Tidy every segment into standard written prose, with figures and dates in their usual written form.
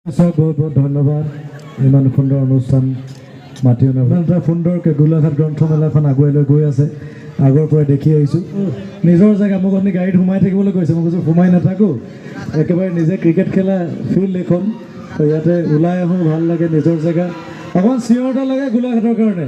বহুত বহুত ধন্যবাদ ইমান সুন্দৰ অনুষ্ঠান মাতি অনা সুন্দৰকৈ গোলাঘাট গ্ৰন্থমেলাখন আগুৱাই লৈ গৈ আছে আগৰ পৰাই দেখি আহিছোঁ নিজৰ জেগা মোক আপুনি গাড়ীত সোমাই থাকিবলৈ কৈছে মই কৈছোঁ সোমাই নাথাকোঁ একেবাৰে নিজে ক্ৰিকেট খেলা ফিল্ড এখন তো ইয়াতে ওলাই আহোঁ ভাল লাগে নিজৰ জেগা অকণমান চিঞৰ এটা লাগে গোলাঘাটৰ কাৰণে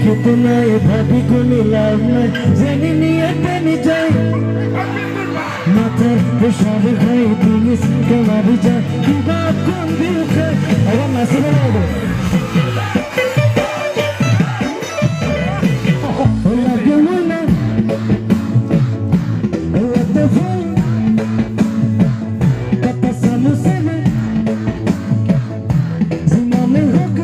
कितना ये भाभी को मिलाव में जनी नियत नहीं जाए मात्र पेशाब खाई दिनी के मारी जाए तू बात कौन भी उठे अगर मस्त बना दो लगे मुना what the fuck kata samu sene zina me hoke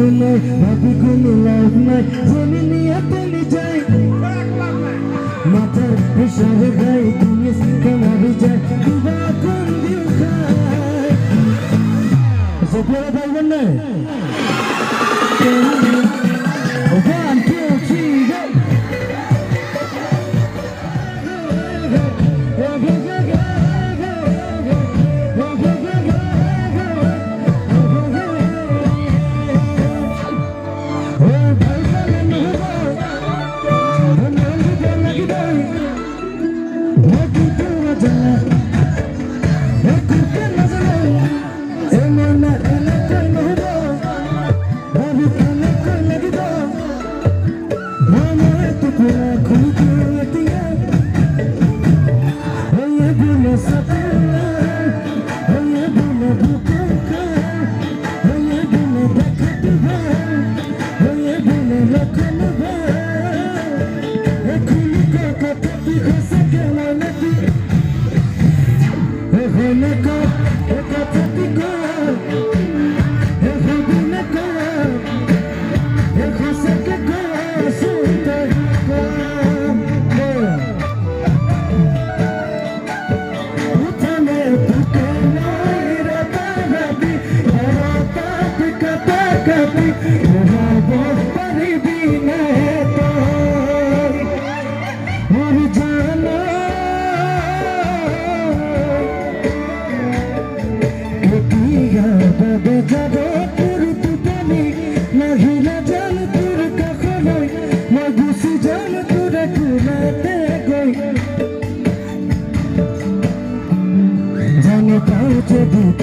भाभी को मिलाव में जनी नियत नहीं जाए माथा पेशाब खाई दिनी के मारी जाए तू बात कौन भी उठाए सपना भाई बनने 1 2 3 go